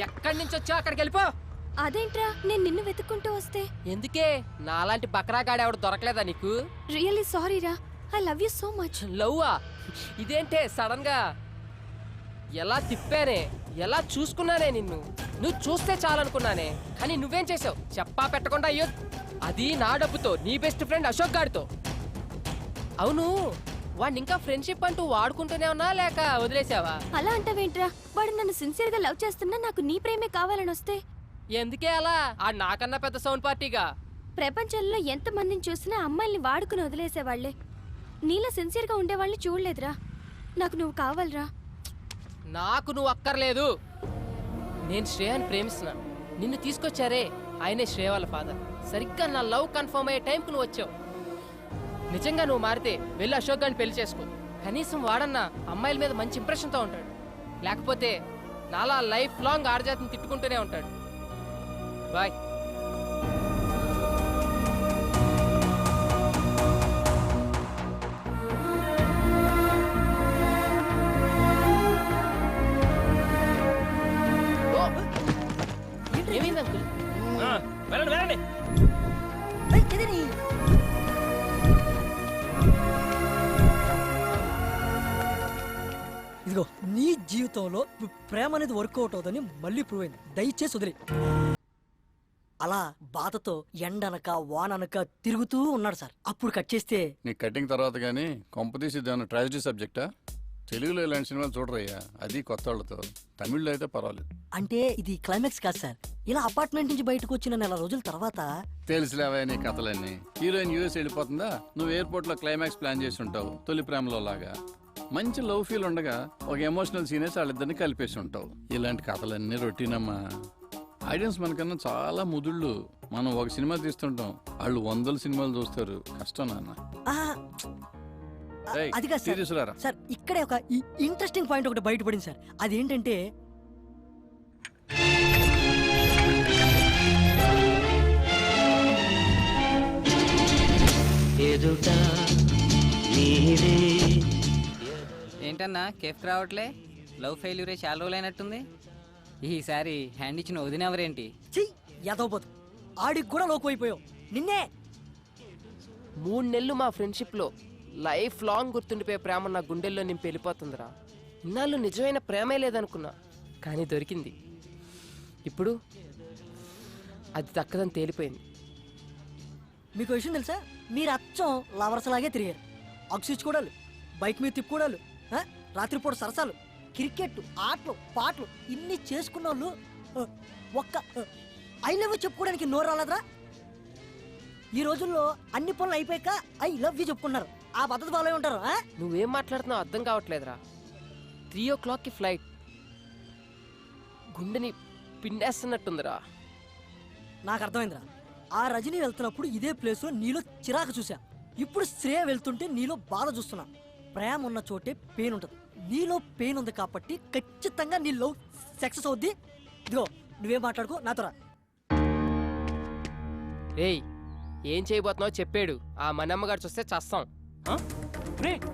ఎక్కడి నుంచి వచ్చావు అక్కడికి వెళ్ళిపో. అదేంట్రా నేను నిన్ను వెతుక్కుంటూ వస్తే? ఎందుకే నాలాంటి బకరాగాడు ఎవడు దొరకలేదా నీకు? రియల్లీ సారీ రా, I love you so much. లవ్వా? ఇదేంటే సడన్ గా? ఎలా తిప్పానే, ఎలా చూసుకున్నానే నిన్ను. నువ్వు చూస్తే చాలనుకున్నానే, కానీ నువ్వేం చేసావు చెప్పా పెట్టకుండా? అయ్యో, అది నా డబ్బుతో నీ బెస్ట్ ఫ్రెండ్ అశోక్ గారితో. అవును, వాడిని ఇంకా ఫ్రెండ్షిప్ అంటూ వాడుకుంటూనే ఉన్నా లేక వదిలేసావా? అలా అంటావేంట్రా? వాడు నన్ను సిన్సియర్ గా లవ్ చేస్తున్నా, నాకు నీ ప్రేమే కావాలని వస్తే ఎందుకే అలా? ఆ నాకన్నా పెద్ద సౌండ్ పార్టీగా. ప్రపంచంలో ఎంత మందిని చూసినా అమ్మాయిల్ని వాడుకుని వదిలేసేవాళ్లే. నీలా సిన్సియర్ గా ఉండేవాళ్ళని చూడలేదురా. నాకు నువ్వు కావాలరా. నాకు నువ్వు అక్కర్లేదు. నేను శ్రేయాని ప్రేమిస్తున్నా. నిన్ను తీసుకొచ్చారే ఆయనే శ్రేయ వాళ్ళ ఫాదర్. సరిగ్గా నా లవ్ కన్ఫర్మ్ అయ్యే టైంకు నువ్వు వచ్చావు. నిజంగా నువ్వు మారితే వెళ్ళి అశోక్ గారిని పెళ్లి చేసుకో. కనీసం వాడన్నా అమ్మాయిల మీద మంచి ఇంప్రెషన్తో ఉంటాడు. లేకపోతే నాలా లైఫ్ లాంగ్ ఆడజాతిని తిట్టుకుంటూనే ఉంటాడు. బాయ్. ఏమైంది అంకుల్? వెళ్ళండి వెళ్ళండి. ఇదిగో నీ జీవితంలో ప్రేమ అనేది వర్కౌట్ అవుతుందని మళ్ళీ ప్రూవ్ అయింది. దయచేసి వదిలే. అలా బాధతో ఎండనక వాననక తిరుగుతూ ఉన్నాడు సార్. అప్పుడు కట్ చేస్తే నీ కటింగ్ తర్వాత కానీ కొంపతీసి ఏమైనా ట్రాజడీ సబ్జెక్టా? తెలుగులో ఇలాంటి సినిమాలు చూడరయ్యా, అది కొత్త వాళ్ళతో. తమిళ్లో అయితే పర్వాలేదు. అంటే ఇది క్లైమాక్స్ కాదు సార్. ఇలా అపార్ట్మెంట్ నుంచి బయటకు వచ్చిన నెల రోజుల తర్వాత తెలుసులేవా నీ కథలన్నీ. హీరోయిన్ యూఎస్ వెళ్ళిపోతుందా, నువ్వు ఎయిర్పోర్ట్ లో క్లైమాక్స్ ప్లాన్ చేసి ఉంటావు. తొలి ప్రేమలో లాగా మంచి లవ్ ఫీల్ ఉండగా ఒక ఎమోషనల్ సీనేసి వాళ్ళిద్దరిని కలిపేసి ఉంటావు. ఇలాంటి కథలన్నీ రొటీనమ్మా. ఆడియన్స్ మనకన్నా చాలా ముదుళ్ళు. మనం ఒక సినిమా తీస్తుంటాం, వాళ్ళు 100 సినిమాలు చూస్తారు. కష్టం నాన్న. అది కాదు సార్. తీసుకురారా సార్ ఇక్కడే ఒక ఇంట్రెస్టింగ్ పాయింట్ ఒకటి బయటపడింది సార్. అదేంటంటే ఏంటన్నా కేఫ్ రావట్లే? లవ్ ఫెయిల్యూరే చాలా రోజులైనట్టుంది. ఈసారి హ్యాండ్ ఇచ్చిన వదినెవరేంటి? యాదవపోతు ఆడికి కూడా లోకు అయిపోయావు. నిన్నే 3 నెలలు మా ఫ్రెండ్షిప్లో లైఫ్ లాంగ్ గుర్తుండిపోయే ప్రేమ నా గుండెల్లో నింపి వెళ్ళిపోతుందిరా. ఇన్నాళ్ళు నిజమైన ప్రేమే లేదనుకున్నా, కానీ దొరికింది. ఇప్పుడు అది దక్కదని తేలిపోయింది. మీకు విషయం తెలుసా? మీరు అచ్చం లవర్స్ లాగే తిరిగారు. అగ్సిచ్చుకోవడాలు, బైక్ మీద తిప్పుకోవడాలు, రాత్రిపూట సరసాలు, క్రికెట్, ఆటలు, పాటలు ఇన్ని చేసుకున్న వాళ్ళు ఒక్క ఐ లవ్ యూ చెప్పుకోవడానికి నోరు రాలేదురా? ఈ రోజుల్లో అన్ని పనులు అయిపోయాక ఐ లవ్ యూ చెప్పుకున్నారు. ఆ పద్ధతి ఫాలో అయి ఉంటారు. నువ్వేం మాట్లాడుతున్నావు అర్థం కావట్లేదురా. 3 o'clockకి ఫ్లైట్. గుండెని పిండేస్తున్నట్టుందిరా. నాకు అర్థమైందిరా. ఆ రజనీ వెళ్తున్నప్పుడు ఇదే ప్లేస్లో నీలో చిరాకు చూసా. ఇప్పుడు శ్రేయ వెళ్తుంటే నీలో బాధ చూస్తున్నా. ప్రేమ ఉన్న చోటే పెయిన్ ఉంటుంది. నీలో పెయిన్ ఉంది కాబట్టి ఖచ్చితంగా నీ లవ్ సక్సెస్ అవుద్ది. ఇదిగో నువ్వేం మాట్లాడుకో, నాతో రా. రేయ్, ఏం చేయబోతున్నావు చెప్పాడు. ఆ మనమ్మగారు చూస్తే చస్తాం.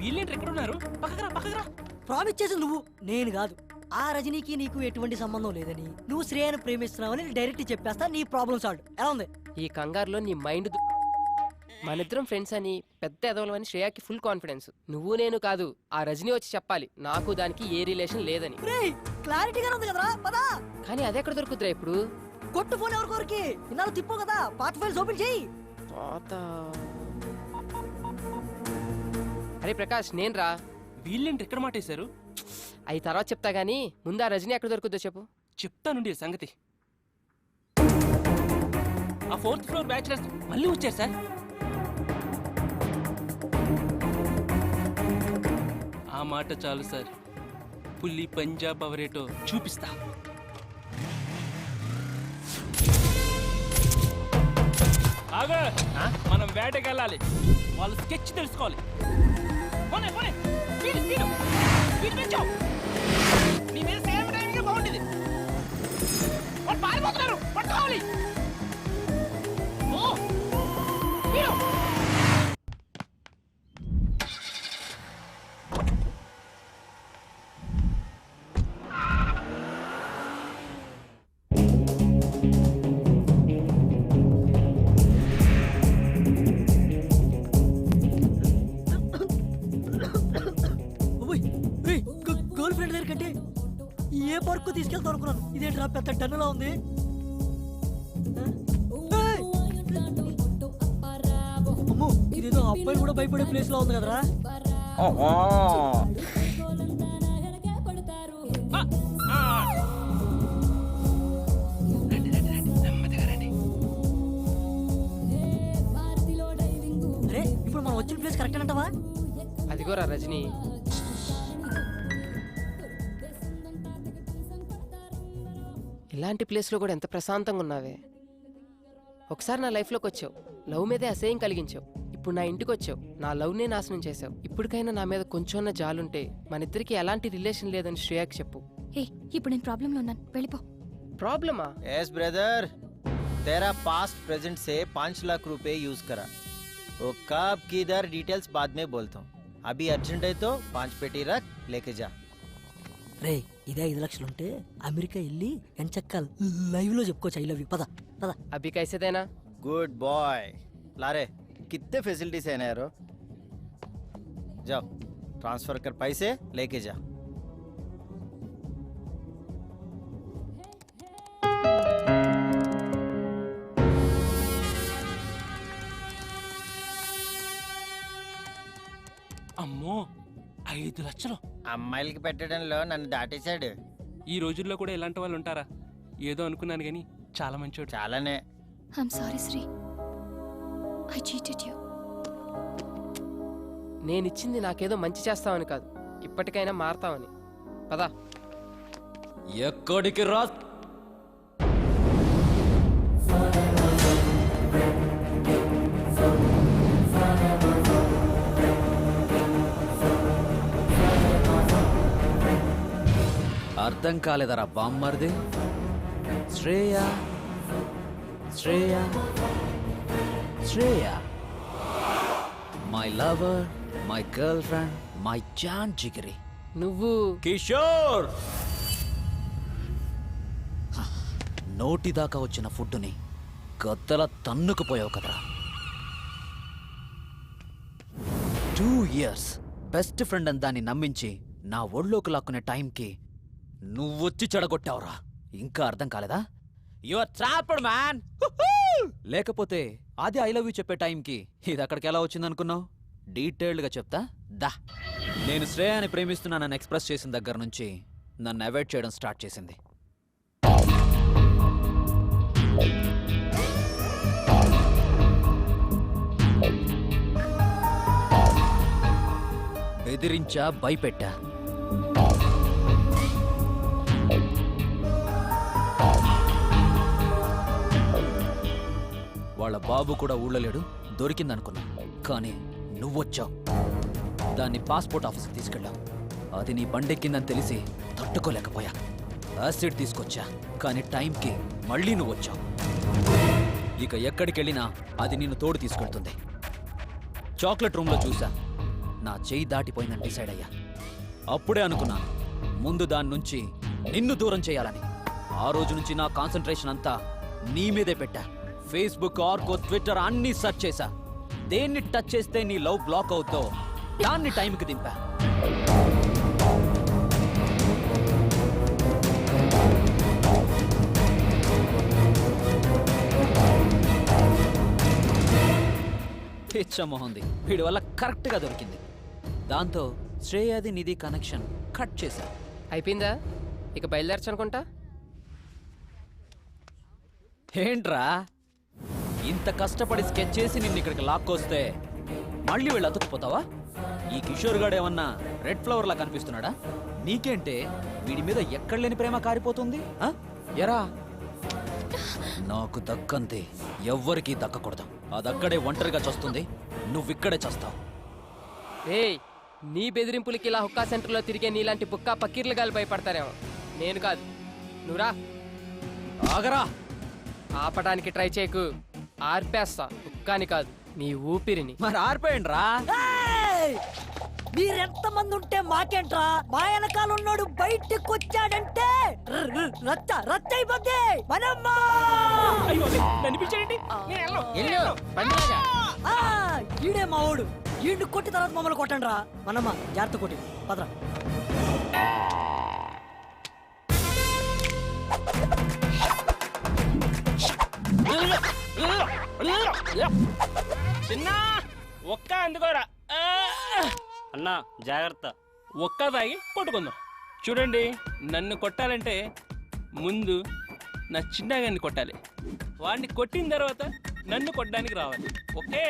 వీళ్ళేంటి ఎక్కడ ఉన్నారు? పక్కరా. ప్రామిస్ చేసి నువ్వు, నేను కాదు. ఆ రజనీకి నీకు ఎటువంటి సంబంధం లేదని, నువ్వు శ్రేయను ప్రేమిస్తున్నావని డైరెక్ట్ చెప్పేస్తా. నీ ప్రాబ్లమ్ సాల్వ్. ఎలా ఉంది? ఈ కంగారులో నీ మైండ్ మనిద్దరం ఫ్రెండ్స్ అని, పెద్ద ఎదవలమని శ్రేయాకి ఫుల్ కాన్ఫిడెన్స్. నువ్వు నేను కాదు, ఆ రజనీ వచ్చి చెప్పాలి నాకు దానికి ఏ రిలేషన్ లేదని. క్లారిటీగా ఉంది కదరా, పదా. కానీ అదెక్కడ దొరుకుతురా ఇప్పుడు? కొట్టు ఫోన్ ఎవరికోరికి ఇన్నాళ్ళు తిప్పు కదా, పాత ఫైల్స్ ఓపెన్ చేయి. అరే ప్రకాష్, నేను రా. వీళ్ళేంటి ఎక్కడ మాటేశారు? అవి తర్వాత చెప్తా గానీ ముందు ఆ రజనీ ఎక్కడ దొరుకుతుందో చెప్పు. చెప్తానుండి సంగతి. ఆ 4th ఫ్లోర్ బ్యాచిలర్స్ మళ్ళీ వచ్చారు సార్. ఆ మాట చాలు సార్. పుల్లి పంజాబ్ అవరేటో చూపిస్తా. ఆగా, మనం వేటకెళ్ళాలి. వాళ్ళు స్కెచ్ తెలుసుకోవాలి. నీ మీద సేమ్ టైంగా బాగుండేది. వాళ్ళు పారిపోతున్నారు, పట్టుకోవాలి. ఏ పార్కు తీసుకెళ్తావు అనుకున్నాను, ఇదేంట్రా పెద్ద డన్నులా ఉంది. ఏయ్! అమ్మో, ఇదేదో అబ్బాయి కూడా భయపడే ప్లేస్ లో ఉంది కదరా. అరే ఇప్పుడు మనం వచ్చిన ప్లేస్ కరెక్ట్ అంటావా? అదిగోరా రజనీ, ఇలాంటి ప్లేస్లో కూడా ఎంత ప్రశాంతంగా ఉన్నావే. ఒకసారి నా లైఫ్లోకి వచ్చావు, లవ్ మీదే అసహ్యం కలిగించావు. ఇప్పుడు నా ఇంటికి వచ్చావు, నా లవ్నే నాశనం చేసావు. ఇప్పటికైనా నా మీద కొంచెం జాలుంటే మన ఇద్దరికి ఎలాంటి రిలేషన్ లేదని శ్రేయాకి చెప్పు. ఏ ఇప్పుడు నేను ప్రాబ్లంలో ఉన్నాను, వెళ్ళిపో. ప్రాబ్లమా? यस ब्रदर, तेरा पास्ट प्रेजेंट से 5 लाख रुपए यूज करा. वो कब किधर डिटेल्स बाद में बोलता हूँ. अभी अर्जेंट है तो 5 पेटी रख, लेके जा. రే ఇదే 5 లక్షలు ఉంటే అమెరికా వెళ్ళి ఎంచక్క లైవ్ లో చెప్పుకోవచ్చు ఐ లవ్ యూ. పద పద. అభి కైసేదేనా? Good boy. लारे कितने फैसिलिटीज है ना यारो. जाओ ट्रांसफर कर पैसे, लेके जा. అమ్మో 5 లక్షలు. అమ్మాయిలకి పెట్టడంలో నన్ను దాటేశాడు. ఈ రోజుల్లో కూడా ఇలాంటి వాళ్ళు ఉంటారా? ఏదో అనుకున్నాను కానీ చాలా మంచోడు. చాలానే. I'm sorry Sri, I cheated you. నేనిచ్చింది నాకేదో మంచి చేస్తావని కాదు, ఇప్పటికైనా మారతావని. పదా. ఎక్కడికి రా? అర్థం కాలేదరా బామ్మర్ది? Shreya Shreya Shreya, my lover, my girlfriend, my జాన్ జిగిరి. నువ్వు కిషోర్! నోటి దాకా వచ్చిన ఫుడ్డుని గద్దల తన్నుకుపోయావు కదరా. 2 years బెస్ట్ ఫ్రెండ్ అని దాన్ని నమ్మించి నా ఒళ్ళోకి లాక్కునే టైంకి నువ్వొచ్చి చెడగొట్టావురా. ఇంకా అర్థం కాలేదా? Your trapped man. లేకపోతే అది ఐ లవ్ యూ చెప్పే టైంకి ఇది అక్కడికి ఎలా వచ్చిందనుకున్నావు? డీటెయిల్డ్గా చెప్తా దా. నేను శ్రేయాని ప్రేమిస్తున్నానని ఎక్స్ప్రెస్ చేసిన దగ్గర నుంచి నన్ను అవాయిడ్ చేయడం స్టార్ట్ చేసింది. బెదిరించా, భయపెట్టా. వాళ్ళ బాబు కూడా ఊళ్ళో లేడు, దొరికిందనుకున్నా. కానీ నువ్వొచ్చావు, దాన్ని పాస్పోర్ట్ ఆఫీస్కి తీసుకెళ్ళావు. అది నీ బండెక్కిందని తెలిసి తట్టుకోలేకపోయా. యాసిడ్ తీసుకొచ్చా, కానీ టైంకి మళ్ళీ నువ్వు వచ్చావు. ఇక ఎక్కడికెళ్ళినా అది నిన్ను తోడు తీసుకెళ్తుంది. చాక్లెట్ రూమ్లో చూసా, నా చెయ్యి దాటిపోయిందని డిసైడ్ అయ్యా. అప్పుడే అనుకున్నాను ముందు దాని నుంచి నిన్ను దూరం చేయాలని. ఆ రోజు నుంచి నా కాన్సంట్రేషన్ అంతా నీ మీదే పెట్టా. ఫేస్బుక్, ఆర్కో, ట్విట్టర్ అన్నీ సెర్చ్ చేశా. దేన్ని టచ్ చేస్తే నీ లవ్ బ్లాక్ అవుతో దాన్ని టైంకి దింపా. పిచ్చమోహంది, వీడి వల్ల కరెక్ట్గా దొరికింది. దాంతో శ్రేయాది నిధి కనెక్షన్ కట్ చేశా. అయిపోయిందా? ఇక బయలుదేరచ్చు అనుకుంటా. ఏంట్రా ఇంత కష్టపడి స్కెచ్ చేసి నిన్ను ఇక్కడికి లాక్కొస్తే మళ్ళీ వీళ్ళు అతుక్కుపోతావా? ఈ కిషోర్ గాడు ఏమన్నా రెడ్ ఫ్లవర్ లా కనిపిస్తున్నాడా? నీకేంటే వీడి మీద ఎక్కడ లేని ప్రేమ కారిపోతుంది. ఎరా, నాకు దక్కంతే ఎవ్వరికీ దక్కకూడదు. అదక్కడే ఒంటరిగా చస్తుంది, నువ్విక్కడే చస్తావు. ఏయ్, నీ బెదిరింపులకి ఇలా హుక్కా సెంటర్లో తిరిగే నీలాంటి బుక్కా పకీర్లు గాలి భయపడతారేమో. నేను కాదు, నువ్వురా. ఆగరా! ఆపడానికి ట్రై చేయకు, ఆర్పేస్తా. హుక్కాని కాదు, నీ ఊపిరిని. మరి ఆరిపోయండి రా. ఏయ్! మీరెంత మంది ఉంటే మాకేంట్రా? మా వెనకాల ఉన్నాడు బయటికి వచ్చాడంటే రచ్చ రచ్చ అయిపోద్ది. మనమ్మా! అయ్యో నన్ను పిలిచాడండి. నేను వెళ్ళను. ఎల్లు, బండిలాగా. ఆ, ఈడే మా ఓడు. ఈడు కొట్టి తర్వాత మమ్మల్ని కొట్టండి రా. మనమ్మ జాగ్రత్త కొట్టి పదరా. చిన్న ఒక్క అందుకోరా. అన్నా జాగ్రత్త. ఒక్క తాగి కొట్టుకుందాం. చూడండి, నన్ను కొట్టాలంటే ముందు నా చిన్నగాన్ని కొట్టాలి. వాడిని కొట్టిన తర్వాత నన్ను కొట్టడానికి రావాలి. ఓకే?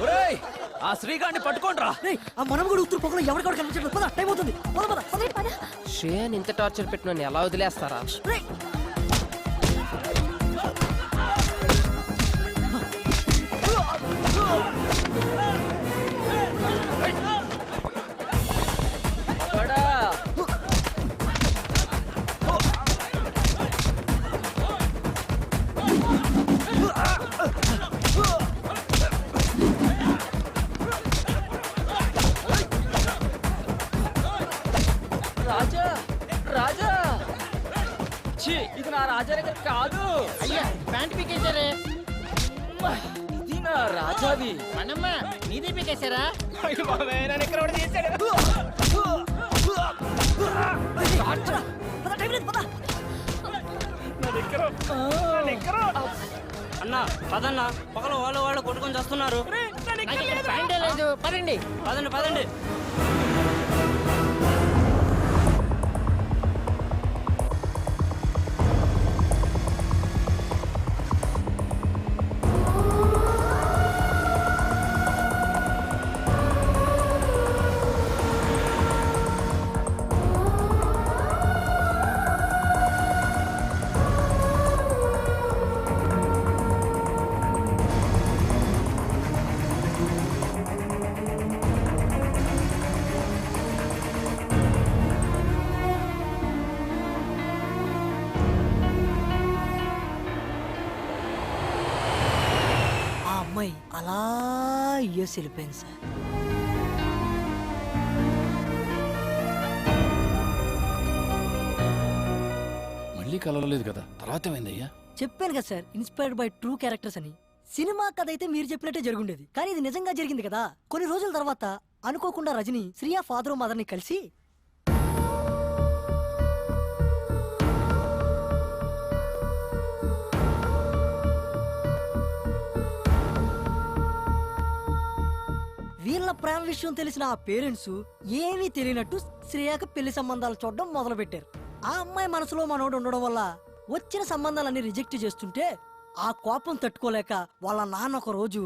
ఒరేయ్, ఆ శ్రీగాడిని పట్టుకోండిరా. రేయ్, ఆ మనం కూడా ఉత్తర పొగలో ఎవరికక్కడ కనిపించట్లేదు. పద, టైం అవుతుంది. పద పద పద. శ్రేయాని ఇంత టార్చర్ పెట్టిన నన్ను ఎలా వదిలేస్తారా? రేయ్, రాజా, రాజా, ఛీ, ఇది నా రాజా దగ్గర కాదు. అయ్యా, ప్యాంట్ పీకేశారే. ఇది నా రాజాది. మనమ్మ నీదే పీకేశారా? అయ్యో బాబాయ్, నన్ను ఎక్కడ కూడా చేశాడు. పద, టైం లేదు, పద. అన్నా పదన్నా, పక్కన వాళ్ళు కొట్టుకొని చేస్తున్నారు. ప్యాంటే లేదు, పదండి. పదండి పదండి. ఆ అమ్మాయి అలా యూఎస్ వెళ్ళిపోయింది సార్. మళ్ళీ కలవలేదు కదా, తర్వాత ఏమైందయ్యా? చెప్పాను కదా sir, inspired by true characters అని. సినిమా కథ అయితే మీరు చెప్పినట్టే జరుగుండేది, కానీ ఇది నిజంగా జరిగింది కదా. కొన్ని రోజుల తర్వాత అనుకోకుండా రజని శ్రియా ఫాదర్ మదర్ ని కలిసి వీళ్ళ ప్రేమ విషయం తెలిసిన ఆ పేరెంట్స్ ఏమీ తెలియనట్టు శ్రేయాకి పెళ్లి సంబంధాలు చూడడం మొదలు పెట్టారు. ఆ అమ్మాయి మనసులో మనోడు ఉండడం వల్ల వచ్చిన సంబంధాలన్నీ రిజెక్ట్ చేస్తుంటే ఆ కోపం తట్టుకోలేక వాళ్ళ నాన్న ఒక రోజు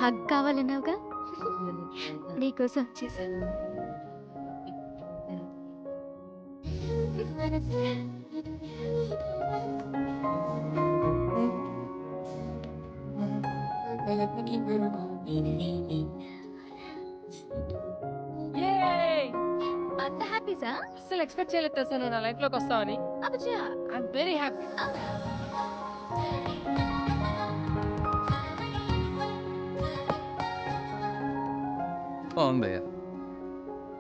హగ్ కావాలన్నావుగా, నీకోసం వచ్చేసాను. అంత హ్యాపీసా? అసలు ఎక్స్పెక్ట్ చేయలేదు తెలుసా నువ్వు నా లైఫ్ లోకి వస్తావని. అబ్బా, ఐఎమ్ వెరీ హ్యాపీ. బాగుందయ్యా,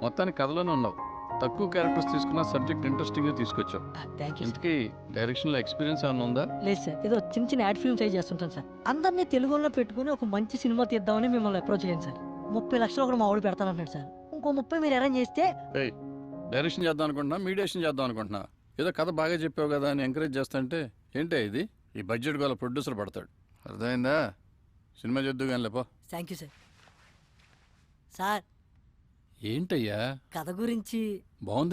మొత్తానికి కథలోనే ఉన్నావు. తక్కువ క్యారెక్టర్స్ తీసుకున్న సబ్జెక్ట్ ఇంట్రెస్టింగ్ గా తీసుకొచ్చావు. Thank you. ఇంతకీ డైరెక్షన్ లో ఎక్స్పీరియన్స్ ఏమైనా ఉందా? లేదు సార్, ఏదో చిన్న చిన్న యాడ్ ఫిల్మ్స్ అయి చేస్తుంటాను సార్. అందరినీ తెలుగులో పెట్టుకుని ఒక మంచి సినిమా తీద్దామని మిమ్మల్ని అప్రోచ్ చేయండి సార్. 30 లక్షలు ఒకటి మా వాడు పెడతానంటున్నాడు సార్. ఇంకో 30 మీరు అరేంజ్ చేస్తే. డైరెక్షన్ చేద్దాం అనుకుంటున్నా, మీడియేషన్ చేద్దాం అనుకుంటున్నా. ఏదో కథ బాగా చెప్పావు కదా అని ఎంకరేజ్ చేస్తాంటే ఏంటే ఇది? ఈ బడ్జెట్ గల ప్రొడ్యూసర్ పడతాడు. అర్థమైందా? సినిమా చేద్దు కానీ లేపో. Thank you sir. సార్, ఏంటయ్యా కథ గురించి బాగుందని